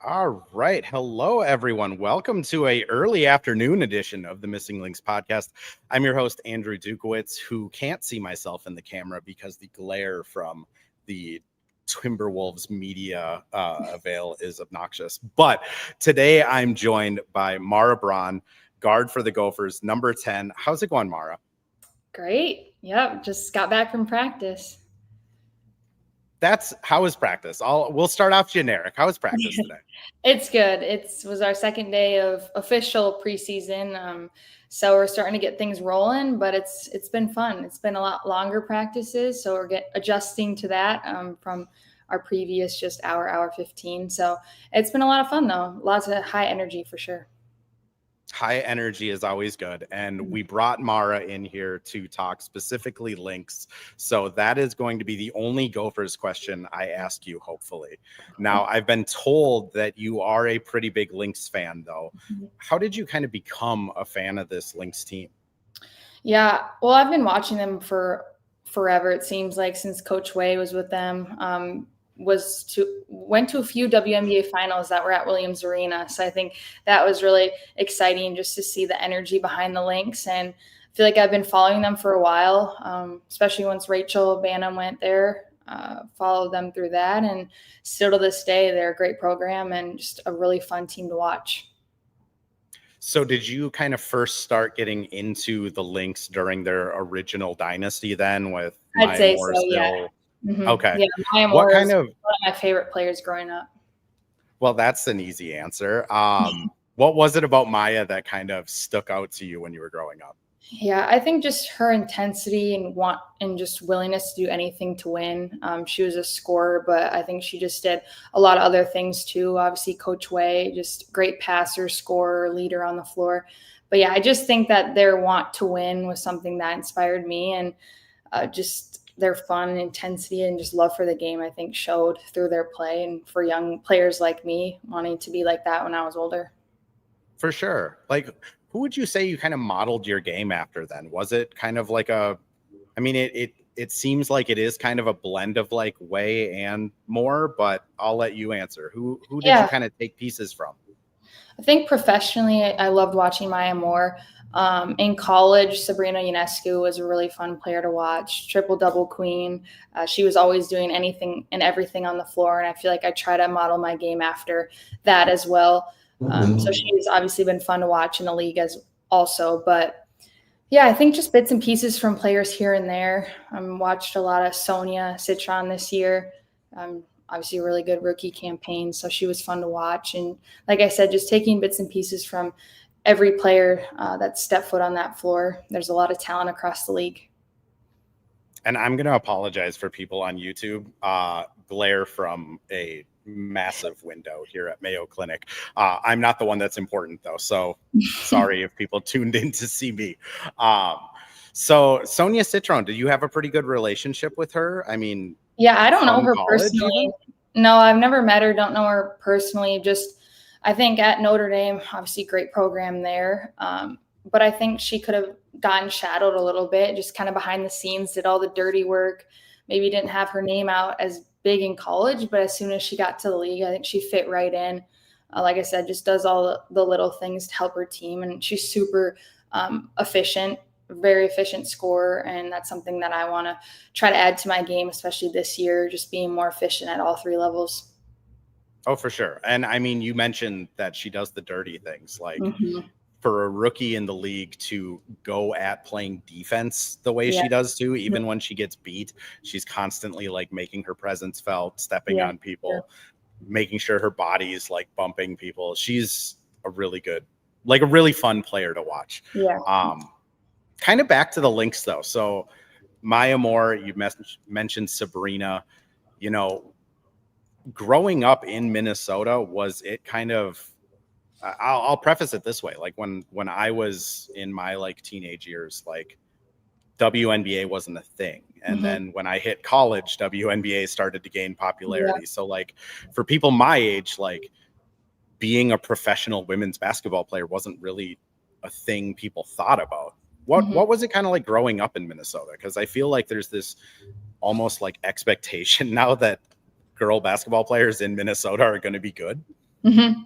All right. Hello, everyone. Welcome to a early afternoon edition of the Missing Links podcast. I'm your host, Andrew Dukowitz, who can't see myself in the camera because the glare from the Timberwolves media avail is obnoxious. But today I'm joined by Mara Braun, guard for the Gophers, number 10. How's it going, Mara? Great. Yep. Just got back from practice. How is practice? We'll start off generic. How is practice today? It's good. It was our second day of official preseason. So we're starting to get things rolling, but it's been fun. It's been a lot longer practices. So we're adjusting to that from our previous just hour 15. So it's been a lot of fun though. Lots of high energy for sure. High energy is always good. And we brought Mara in here to talk specifically Lynx. So that is going to be the only Gophers question I ask you, hopefully. Now, I've been told that you are a pretty big Lynx fan, though. How did you kind of become a fan of this Lynx team? Yeah, well, I've been watching them for forever, it seems like, since Coach Way was with them. Went to a few WNBA finals that were at Williams Arena. So I think that was really exciting just to see the energy behind the Lynx. And I feel like I've been following them for a while, especially once Rachel Bannum went there, followed them through that. And still to this day, they're a great program and just a really fun team to watch. So did you kind of first start getting into the Lynx during their original dynasty then with I'd say so, yeah. Mm-hmm. Okay. Yeah, Maya Moore is one of my favorite players growing up. Well, that's an easy answer. What was it about Maya that kind of stuck out to you when you were growing up? Yeah, I think just her intensity and just willingness to do anything to win. She was a scorer, but I think she just did a lot of other things too. Obviously, Coach Way, just great passer, scorer, leader on the floor. But yeah, I just think that their want to win was something that inspired me, and just their fun and intensity and just love for the game, I think, showed through their play. And for young players like me, wanting to be like that when I was older. For sure. Like, who would you say you kind of modeled your game after then? Was it kind of like it seems like it is kind of a blend of like Way and Moore, but I'll let you answer. Who did you kind of take pieces from? I think professionally, I loved watching Maya Moore. In college, Sabrina Ionescu was a really fun player to watch. Triple-double queen. She was always doing anything and everything on the floor, and I feel like I try to model my game after that as well. So she's obviously been fun to watch in the league as also. But, yeah, I think just bits and pieces from players here and there. Watched a lot of Sonia Citron this year. Obviously a really good rookie campaign, so she was fun to watch. And like I said, just taking bits and pieces from every player that stepped foot on that floor. There's a lot of talent across the league. And I'm going to apologize for people on YouTube. Glare from a massive window here at Mayo Clinic. I'm not the one that's important, though, so sorry if people tuned in to see me. So Sonia Citron, did you have a pretty good relationship with her? I mean, yeah, I don't know her personally. No, I've never met her. Don't know her personally. Just I think at Notre Dame, obviously great program there. But I think she could have gotten shadowed a little bit, just kind of behind the scenes, did all the dirty work. Maybe didn't have her name out as big in college, but as soon as she got to the league, I think she fit right in. Like I said, just does all the little things to help her team. And she's super efficient, very efficient scorer. And that's something that I want to try to add to my game, especially this year, just being more efficient at all three levels. Oh, for sure. And I mean, you mentioned that she does the dirty things. Like for a rookie in the league to go at playing defense the way she does too, even when she gets beat, she's constantly like making her presence felt, stepping on people, making sure her body is like bumping people. She's a really good, like a really fun player to watch. Kind of back to the Lynx though. So Maya Moore, you mentioned Sabrina, you know, growing up in Minnesota, was it kind of, I'll preface it this way. Like when I was in my like teenage years, like WNBA wasn't a thing. And then when I hit college, WNBA started to gain popularity. So like for people my age, like being a professional women's basketball player wasn't really a thing people thought about. What was it kind of like growing up in Minnesota? Because I feel like there's this almost like expectation now that girl basketball players in Minnesota are going to be good. Mm-hmm.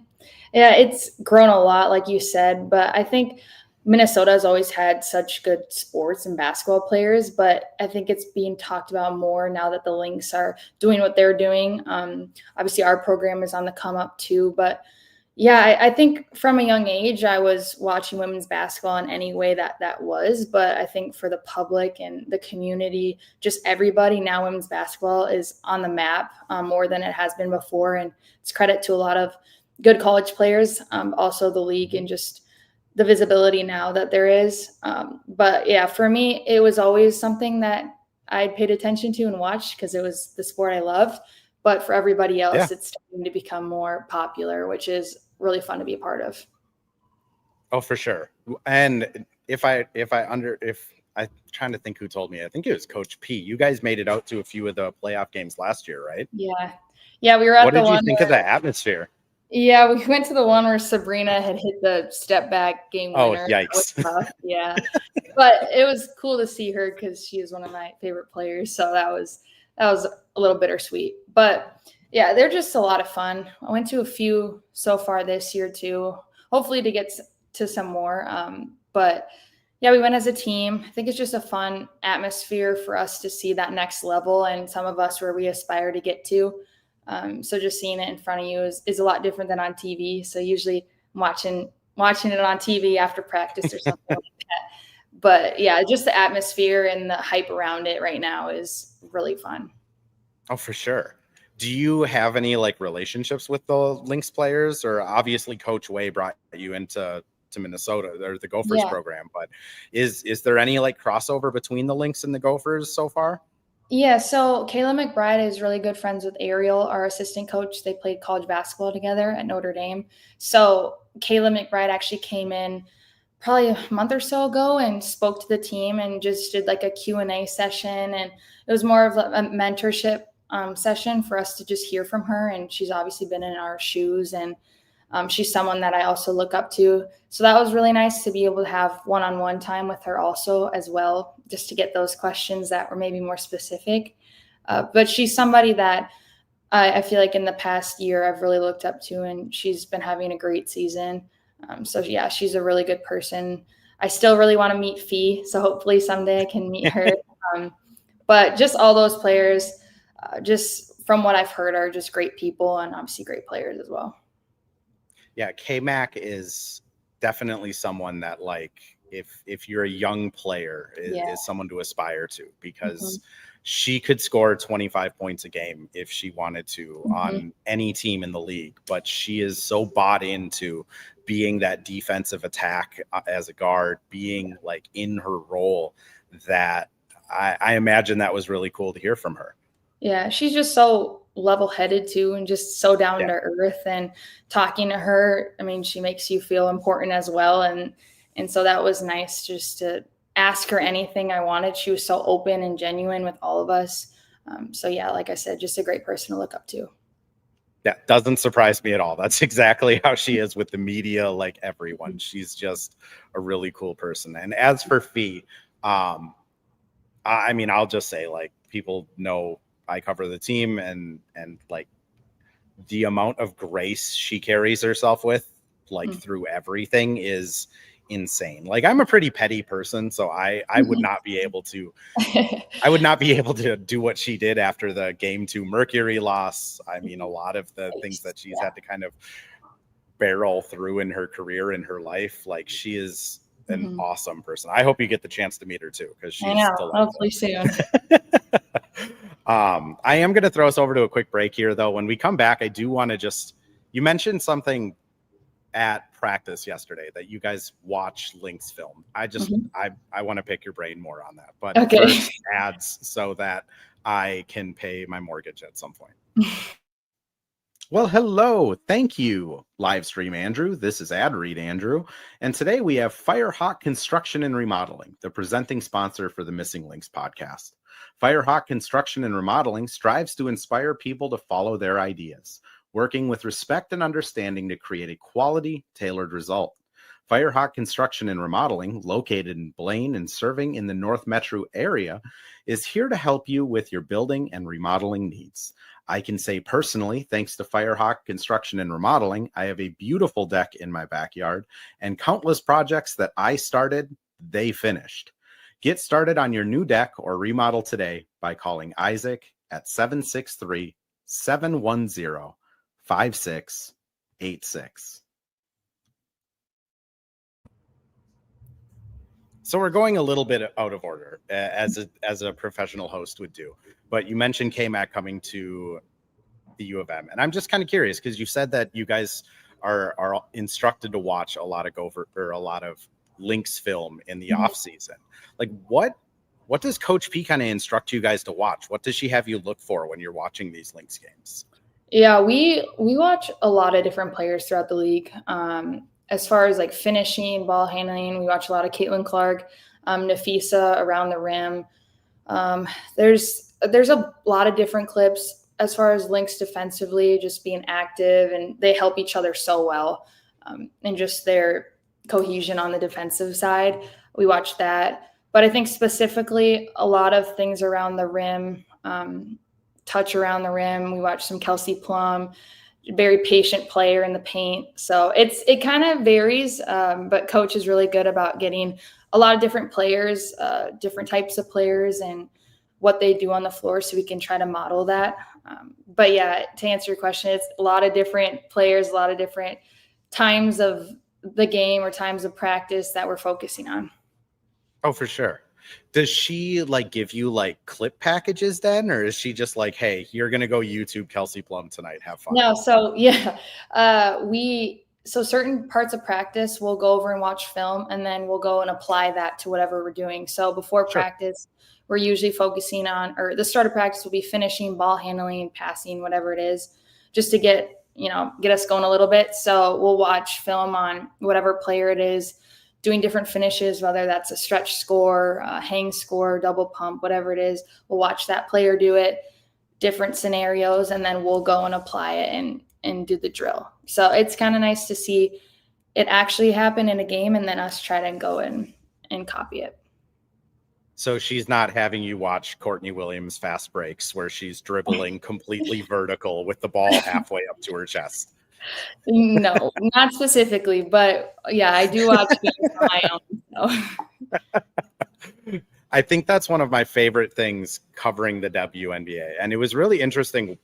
Yeah, it's grown a lot, like you said, but I think Minnesota has always had such good sports and basketball players, but I think it's being talked about more now that the Lynx are doing what they're doing. Obviously, our program is on the come up too, but yeah, I think from a young age, I was watching women's basketball in any way that was. But I think for the public and the community, just everybody now, women's basketball is on the map more than it has been before. And it's credit to a lot of good college players, also the league and just the visibility now that there is. But yeah, for me, it was always something that I paid attention to and watched because it was the sport I loved. But for everybody else, it's starting to become more popular, which is really fun to be a part of. Oh, for sure. And if I'm trying to think who told me, I think it was Coach P. You guys made it out to a few of the playoff games last year, right? Yeah. Yeah, we were at the one. What did you think of the atmosphere? Yeah, we went to the one where Sabrina had hit the step back game winner. Oh, yikes. Yeah. But it was cool to see her because she is one of my favorite players. So that was a little bittersweet. But yeah, they're just a lot of fun. I went to a few so far this year too, hopefully to get to some more. But yeah, we went as a team. I think it's just a fun atmosphere for us to see that next level and some of us where we aspire to get to. So just seeing it in front of you is a lot different than on TV. So usually I'm watching it on TV after practice or something like that. But yeah, just the atmosphere and the hype around it right now is really fun. Oh, for sure. Do you have any like relationships with the Lynx players? Or obviously Coach Way brought you into Minnesota or the Gophers program, but is there any like crossover between the Lynx and the Gophers so far? Yeah, so Kayla McBride is really good friends with Ariel, our assistant coach. They played college basketball together at Notre Dame. So Kayla McBride actually came in probably a month or so ago and spoke to the team and just did like a Q&A session. And it was more of a mentorship session for us to just hear from her. And she's obviously been in our shoes, and she's someone that I also look up to. So that was really nice to be able to have one-on-one time with her also as well, just to get those questions that were maybe more specific. But she's somebody that I feel like in the past year I've really looked up to, and she's been having a great season. So yeah, she's a really good person. I still really want to meet Fee, so hopefully someday I can meet her. But just all those players, just from what I've heard, are just great people and obviously great players as well. Yeah, K-Mac is definitely someone that, like, if you're a young player, is someone to aspire to, because she could score 25 points a game if she wanted to on any team in the league. But she is so bought into being that defensive attack as a guard, being like in her role, that I imagine that was really cool to hear from her. Yeah, she's just so level-headed too, and just so down to earth. And talking to her, I mean, she makes you feel important as well. And so that was nice just to ask her anything I wanted. She was so open and genuine with all of us. So yeah, like I said, just a great person to look up to. Yeah, doesn't surprise me at all. That's exactly how she is with the media, like everyone. She's just a really cool person. And as for Fee, I mean, I'll just say, like, people know I cover the team, and like the amount of grace she carries herself with, like through everything, is insane. Like, I'm a pretty petty person, so I would not be able to do what she did after the Game 2 Mercury loss. I mean, a lot of the things that she's had to kind of barrel through in her career, in her life, like, she is an awesome person. I hope you get the chance to meet her too, because she's delightful. Hopefully soon. I am going to throw us over to a quick break here, though. When we come back, I do want to you mentioned something at practice yesterday that you guys watch Lynx film. I want to pick your brain more on that, but first, ads so that I can pay my mortgage at some point. Well, hello. Thank you, Livestream Andrew. This is Ad Read Andrew. And today we have Firehawk Construction and Remodeling, the presenting sponsor for the Missing Links podcast. Firehawk Construction and Remodeling strives to inspire people to follow their ideas, working with respect and understanding to create a quality, tailored result. Firehawk Construction and Remodeling, located in Blaine and serving in the North Metro area, is here to help you with your building and remodeling needs. I can say personally, thanks to Firehawk Construction and Remodeling, I have a beautiful deck in my backyard and countless projects that I started, they finished. Get started on your new deck or remodel today by calling Isaac at 763-710-5686. So we're going a little bit out of order, as a professional host would do. But you mentioned KMAC coming to the U of M, and I'm just kind of curious because you said that you guys are instructed to watch a lot of Lynx film in the off season. Like, what does Coach P kind of instruct you guys to watch? What does she have you look for when you're watching these Lynx games? Yeah, we watch a lot of different players throughout the league. As far as like finishing, ball handling, we watch a lot of Caitlin Clark, Nafisa around the rim. There's a lot of different clips as far as Lynx defensively, just being active, and they help each other so well, and just their cohesion on the defensive side. We watch that, but I think specifically a lot of things around the rim, touch around the rim. We watch some Kelsey Plum, very patient player in the paint. So it kind of varies, but Coach is really good about getting a lot of different players, different types of players, and what they do on the floor, so we can try to model that. But yeah, to answer your question, it's a lot of different players, a lot of different times of the game or times of practice that we're focusing on. Oh, for sure. Does she like give you like clip packages then, or is she just like, hey, you're gonna go YouTube Kelsey Plum tonight, have fun? No, so yeah, so certain parts of practice we'll go over and watch film, and then we'll go and apply that to whatever we're doing. So before practice, we're usually focusing on, or the start of practice will be finishing, ball handling, passing, whatever it is, just to get us going a little bit. So we'll watch film on whatever player it is doing different finishes, whether that's a stretch score, a hang score, double pump, whatever it is. We'll watch that player do it, different scenarios, and then we'll go and apply it and do the drill. So it's kind of nice to see it actually happen in a game, and then us try to go and copy it. So she's not having you watch Courtney Williams fast breaks where she's dribbling completely vertical with the ball halfway up to her chest. No, not specifically, but yeah, I do watch games on my own. So. I think that's one of my favorite things covering the WNBA. And it was really interesting.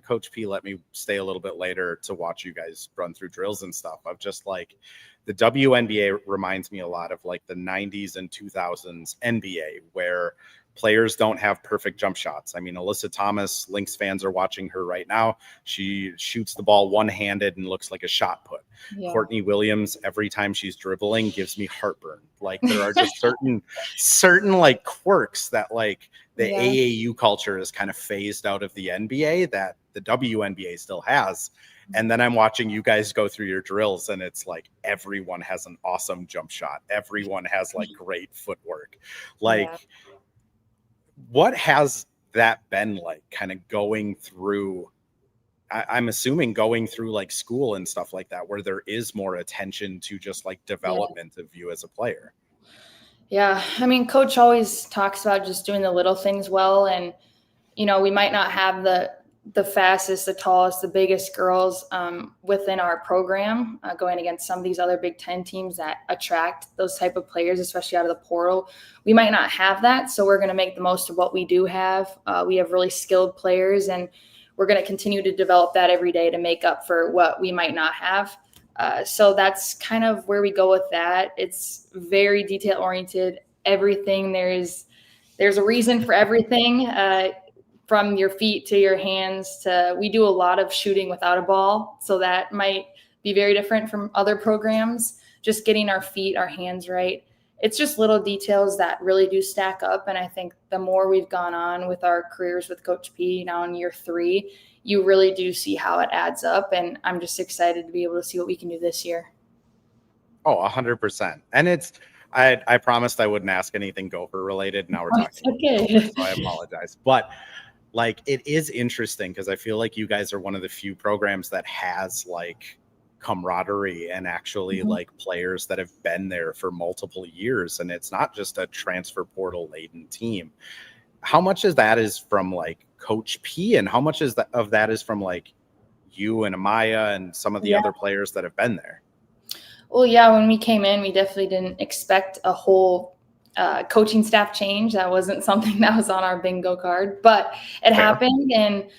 Coach P let me stay a little bit later to watch you guys run through drills and stuff. Of just like, the WNBA reminds me a lot of like the 90s and 2000s NBA, where players don't have perfect jump shots. I mean, Alyssa Thomas, Lynx fans are watching her right now. She shoots the ball one-handed and looks like a shot put. Yeah. Courtney Williams, every time she's dribbling, gives me heartburn. Like, there are just certain like quirks that like the AAU culture is kind of phased out of the NBA that the WNBA still has. And then I'm watching you guys go through your drills, and it's like everyone has an awesome jump shot. Everyone has like great footwork. Like, what has that been like kind of going through? I'm assuming going through like school and stuff like that, where there is more attention to just like development of you as a player. Yeah. I mean, Coach always talks about just doing the little things well. And, we might not have the fastest, the tallest, the biggest girls within our program, going against some of these other Big Ten teams that attract those type of players, especially out of the portal. We might not have that, so we're going to make the most of what we do have. We have really skilled players, and we're going to continue to develop that every day to make up for what we might not have. So that's kind of where we go with that. It's very detail oriented. Everything, there's a reason for everything. From your feet to your hands we do a lot of shooting without a ball. So that might be very different from other programs, just getting our feet, our hands right. It's just little details that really do stack up. And I think the more we've gone on with our careers with Coach P now in year 3, you really do see how it adds up. And I'm just excited to be able to see what we can do this year. Oh, 100%. And I promised I wouldn't ask anything Gopher related. Now we're talking about Gopher, so I apologize. But like, it is interesting because I feel like you guys are one of the few programs that has like camaraderie and actually like players that have been there for multiple years. And it's not just a transfer portal laden team. How much of that is from like Coach P, and how much of that is from like you and Amaya and some of the other players that have been there? Well, yeah, when we came in, we definitely didn't expect a whole coaching staff change. That wasn't something that was on our bingo card, but it happened, and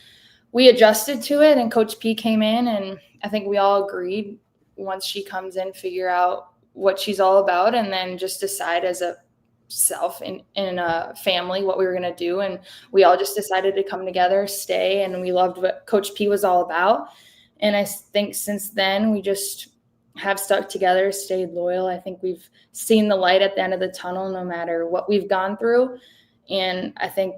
we adjusted to it. And Coach P came in, and I think we all agreed once she comes in, figure out what she's all about, and then just decide as a self in a family what we were going to do. And we all just decided to come together, stay, and we loved what Coach P was all about. And I think since then we just have stuck together, stayed loyal. I think we've seen the light at the end of the tunnel no matter what we've gone through. And I think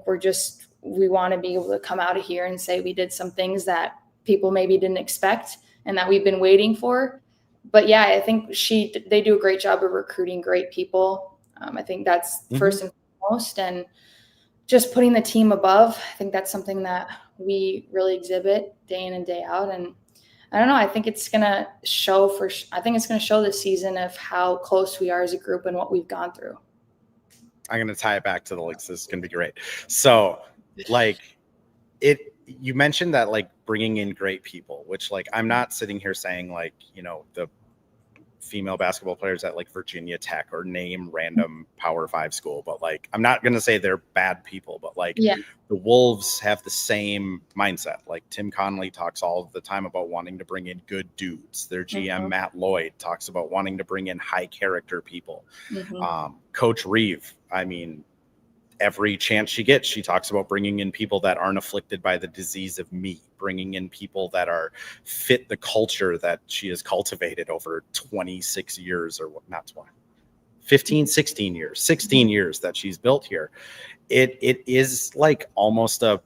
we want to be able to come out of here and say we did some things that people maybe didn't expect and that we've been waiting for. But yeah, I think they do a great job of recruiting great people. I think that's first and foremost, and just putting the team above. I think that's something that we really exhibit day in and day out. And I don't know, I think it's going to show this season of how close we are as a group and what we've gone through. I'm going to tie it back to the Lynx. This is going to be great. So like you mentioned that like bringing in great people, which like, I'm not sitting here saying like, the female basketball players at like Virginia Tech or name random Power 5 school, but like, I'm not going to say they're bad people, but like the Wolves have the same mindset. Like Tim Connolly talks all the time about wanting to bring in good dudes. Their GM Matt Lloyd talks about wanting to bring in high character people. Coach Reeve, I mean, every chance she gets, she talks about bringing in people that aren't afflicted by the disease of me, bringing in people that are fit the culture that she has cultivated over 26 years or not 20, 15, 16 years, 16 years that she's built here. It is like almost a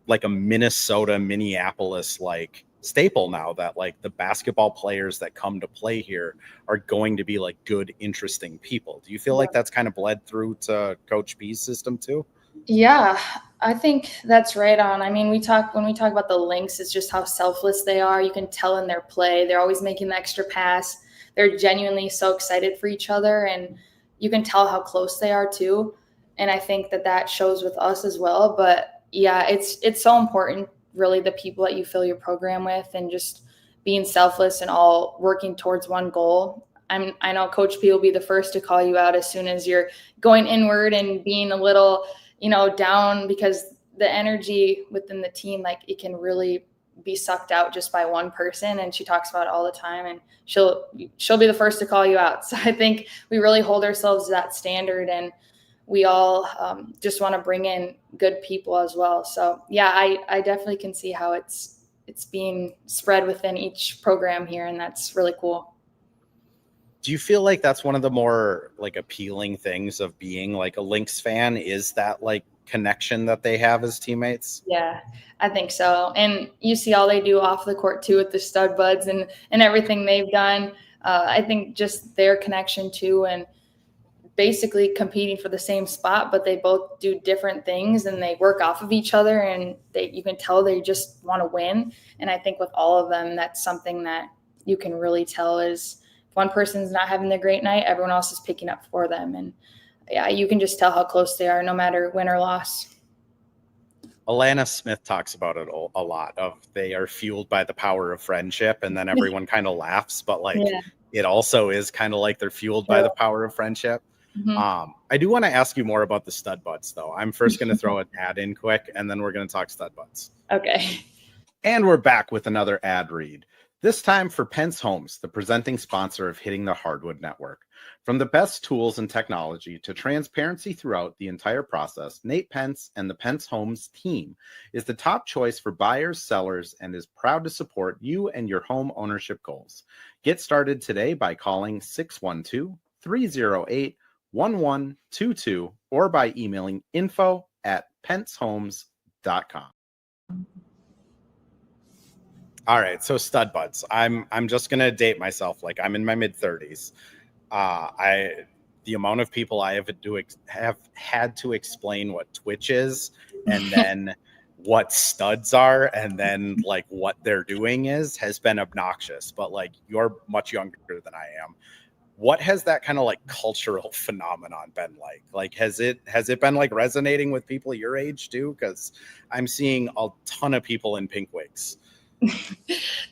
Minnesota, Minneapolis, like staple now that like the basketball players that come to play here are going to be like good, interesting people. Do you feel like that's kind of bled through to Coach B's system too? Yeah, I think that's right on. I mean, when we talk about the Lynx, it's just how selfless they are. You can tell in their play. They're always making the extra pass. They're genuinely so excited for each other, and you can tell how close they are too. And I think that shows with us as well. But yeah, it's so important, really, the people that you fill your program with, and just being selfless and all working towards one goal. I know Coach P will be the first to call you out as soon as you're going inward and being a little, down, because the energy within the team, like it can really be sucked out just by one person. And she talks about it all the time, and she'll be the first to call you out. So I think we really hold ourselves to that standard, and we all just want to bring in good people as well. So yeah, I definitely can see how it's being spread within each program here, and that's really cool. Do you feel like that's one of the more like appealing things of being like a Lynx fan, is that like connection that they have as teammates? Yeah, I think so. And you see all they do off the court too with the StudBuz and everything they've done. I think just their connection too, and basically competing for the same spot, but they both do different things and they work off of each other, and you can tell they just want to win. And I think with all of them, that's something that you can really tell is if one person's not having a great night, everyone else is picking up for them. And yeah, you can just tell how close they are no matter win or loss. Alana Smith talks about it a lot, of they are fueled by the power of friendship, and then everyone kind of laughs, but like it also is kind of like they're fueled by the power of friendship. I do want to ask you more about the StudBuz though. I'm first going to throw an ad in quick, and then we're going to talk StudBuz. Okay. And we're back with another ad read, this time for Pence Homes, the presenting sponsor of Hitting the Hardwood Network. From the best tools and technology to transparency throughout the entire process, Nate Pence and the Pence Homes team is the top choice for buyers, sellers, and is proud to support you and your home ownership goals. Get started today by calling 612-308-1122 or by emailing info@pencehomes.com. All right, so StudBuz. I'm just gonna date myself. Like, I'm in my mid-30s. The amount of people I have had to explain what Twitch is, and then what studs are, and then like what they're doing has been obnoxious. But like, you're much younger than I am. what has that kind of like cultural phenomenon been like? Like, has it been like resonating with people your age too? Because I'm seeing a ton of people in pink wigs.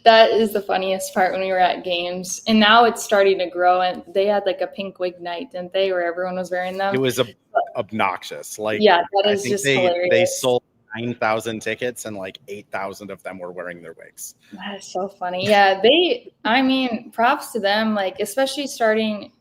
That is the funniest part when we were at games, and now it's starting to grow. And they had like a pink wig night, didn't they, where everyone was wearing them? It was obnoxious. Like, yeah, that I is think just they hilarious. sold 9,000 tickets and like 8,000 of them were wearing their wigs. That is so funny. Yeah, I mean, props to them. Like, especially starting,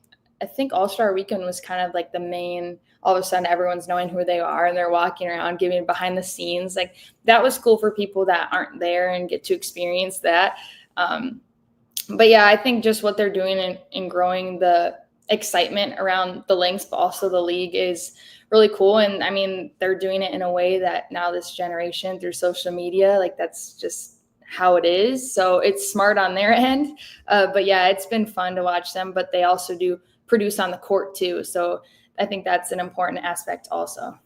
I think All-Star Weekend was kind of like the main. All of a sudden, everyone's knowing who they are and they're walking around giving behind the scenes. Like, that was cool for people that aren't there and get to experience that. But yeah, I think just what they're doing in growing the excitement around the Lynx, but also the league is really cool. And I mean, they're doing it in a way that now this generation through social media, like that's just how it is. So it's smart on their end. But yeah, it's been fun to watch them, but they also do produce on the court too. So I think that's an important aspect also.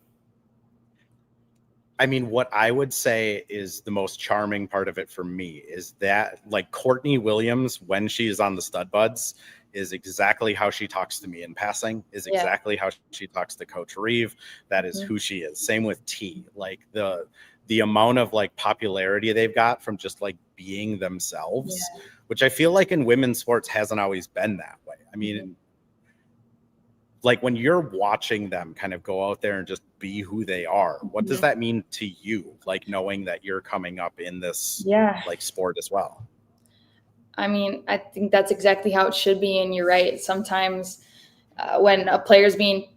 I mean, what I would say is the most charming part of it for me is that like Courtney Williams, when she's on the StudBuz, is exactly how she talks to me in passing, is exactly how she talks to Coach Reeve. That is who she is. Same with T. Like the amount of like popularity they've got from just like being themselves, which I feel like in women's sports hasn't always been that way. I mean, like when you're watching them kind of go out there and just be who they are, what does that mean to you? Like knowing that you're coming up in this like sport as well. I mean, I think that's exactly how it should be. And you're right. Sometimes when a player's being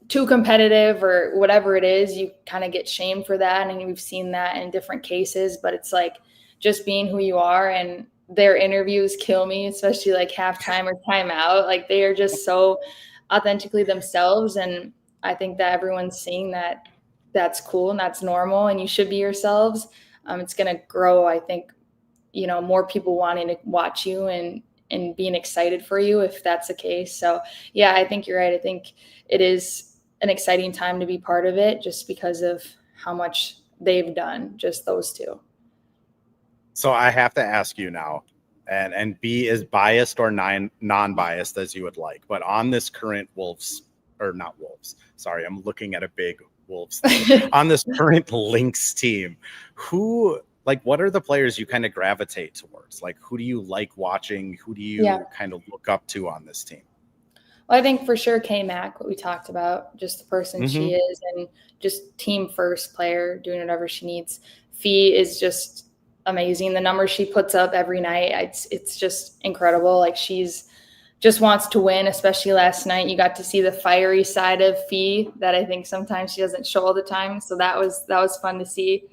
too competitive or whatever it is, you kind of get shamed for that. And we've seen that in different cases, but it's like just being who you are. And their interviews kill me, especially like halftime or timeout. Like they are just so authentically themselves. And I think that everyone's seeing that that's cool and that's normal and you should be yourselves. It's going to grow, I think, you know, more people wanting to watch you and being excited for you if that's the case. So yeah, I think you're right. I think it is an exciting time to be part of it just because of how much they've done, just those two. So I have to ask you now, and be as biased or non-biased as you would like, but on this current sorry, I'm looking at a big Wolves thing. On this current Lynx team, what are the players you kind of gravitate towards? Like, who do you like watching? Who do you kind of look up to on this team? Well, I think for sure K-Mac, what we talked about, just the person she is and just team first player doing whatever she needs. Fee is just amazing. The numbers she puts up every night, it's just incredible. Like she's just wants to win, especially last night. You got to see the fiery side of Fee that I think sometimes she doesn't show all the time. So that was fun to see.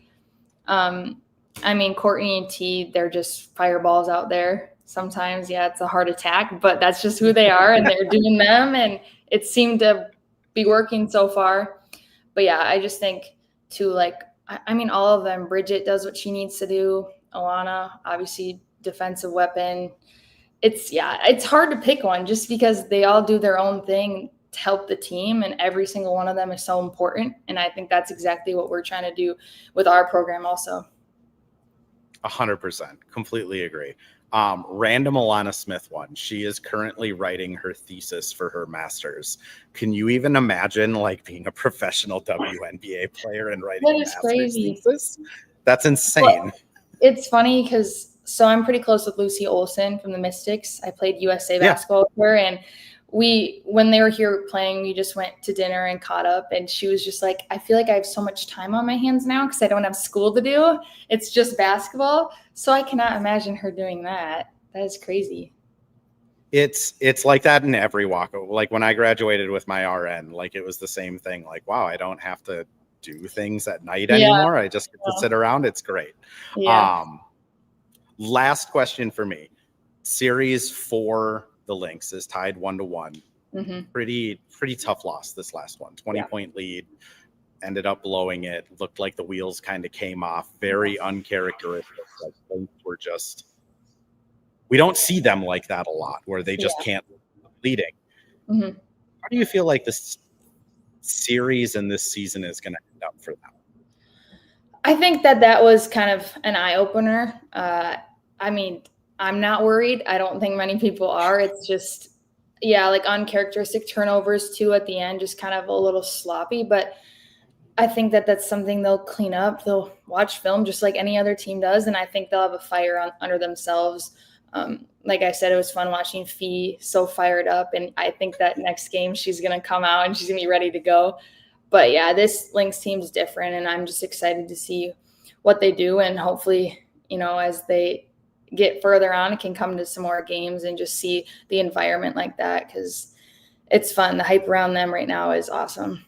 I mean, Courtney and T, they're just fireballs out there. Sometimes, it's a heart attack, but that's just who they are and they're doing them. And it seemed to be working so far. But yeah, I just think too, like, I mean, all of them. Bridget does what she needs to do. Alana, obviously defensive weapon. It's hard to pick one just because they all do their own thing to help the team and every single one of them is so important. And I think that's exactly what we're trying to do with our program also. 100%. Completely agree. Random Alana Smith one. She is currently writing her thesis for her master's. Can you even imagine like being a professional WNBA player and writing a master's thesis? That's insane. Well, it's funny because I'm pretty close with Lucy Olson from the Mystics. I played USA basketball with her, and when they were here playing, we just went to dinner and caught up, and she was just like, I feel like I have so much time on my hands now because I don't have school to do. It's just basketball. So I cannot imagine her doing that. That is crazy. It's like that in every walk. Like when I graduated with my RN, like it was the same thing. Like, wow, I don't have to do things at night anymore. I just get to sit around. It's great. Yeah. Last question for me. Series 4, the Lynx is tied 1-1. Pretty tough loss this last one. 20-point lead. Ended up blowing it. Looked like the wheels kind of came off. Very uncharacteristic. Like Lynx were just. We don't see them like that a lot, where they just can't leading. How do you feel like this series and this season is going to end up for them? I think that was kind of an eye-opener. I mean, I'm not worried. I don't think many people are. It's just yeah, like uncharacteristic turnovers too at the end, just kind of a little sloppy. But I think that that's something they'll clean up. They'll watch film just like any other team does, and I think they'll have a fire under themselves. Like I said, it was fun watching Fee so fired up, and I think that next game she's going to come out and she's going to be ready to go. But yeah, this Lynx team's different, and I'm just excited to see what they do, and hopefully, as they get further on, it can come to some more games and just see the environment like that, because it's fun. The hype around them right now is awesome.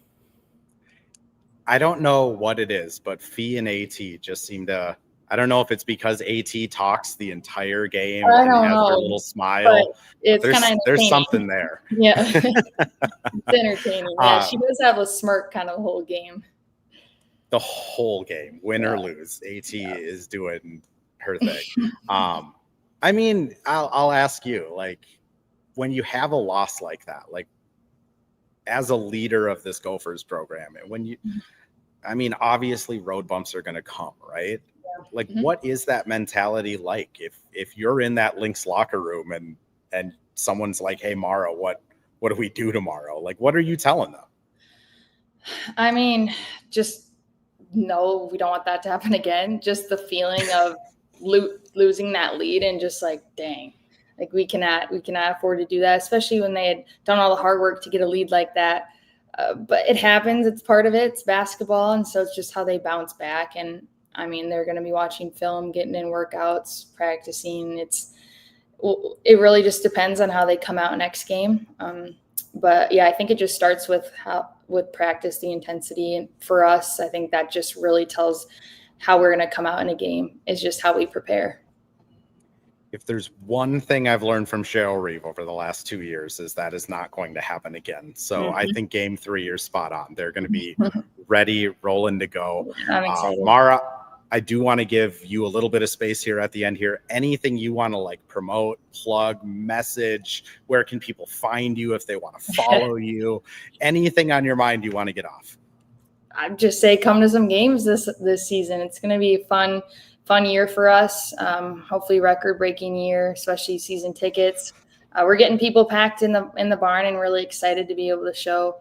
I don't know what it is, but Fee and AT just seem to, I don't know if it's because AT talks the entire game and has her little smile. It's there's something there. Yeah. It's entertaining. Yeah, she does have a smirk kind of the whole game. The whole game, win or lose, AT is doing her thing. I mean, I'll ask you, like, when you have a loss like that, like, as a leader of this Gophers program, and when you, I mean, obviously road bumps are going to come, right? Yeah. Like, what is that mentality like if you're in that Lynx locker room and someone's like, "Hey, Mara, what do we do tomorrow?" Like, what are you telling them? I mean, just no, we don't want that to happen again. Just the feeling of losing that lead and just like, dang. Like we cannot afford to do that, especially when they had done all the hard work to get a lead like that. But it happens. It's part of it. It's basketball. And so it's just how they bounce back. And I mean, they're going to be watching film, getting in workouts, practicing. It really just depends on how they come out next game. But yeah, I think it just starts with practice, the intensity. And for us, I think that just really tells how we're going to come out in a game, is just how we prepare. If there's one thing I've learned from Cheryl Reeve over the last 2 years, is that is not going to happen again. So I think game 3, you're spot on. They're going to be ready, rolling to go. I'm excited. Mara, I do want to give you a little bit of space here at the end here. Anything you want to like promote, plug, message, where can people find you if they want to follow you? Anything on your mind you want to get off? I'd just say come to some games this season. It's going to be fun year for us. Hopefully record-breaking year, especially season tickets. We're getting people packed in the barn, and really excited to be able to show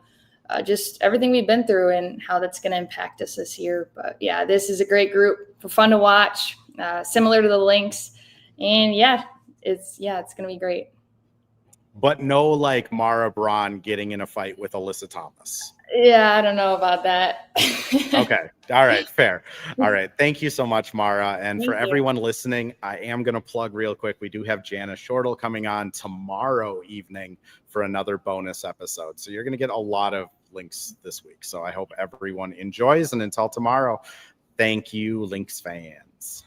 just everything we've been through and how that's going to impact us this year. But yeah, this is a great group, for fun to watch, similar to the Lynx, and it's going to be great. But no, like Mara Braun getting in a fight with Alyssa Thomas. Yeah, I don't know about that. Okay. All right. Fair. All right. Thank you so much, Mara. And for everyone listening, I am going to plug real quick. We do have Jana Shortle coming on tomorrow evening for another bonus episode. So you're going to get a lot of Lynx this week. So I hope everyone enjoys. And until tomorrow, thank you, Lynx fans.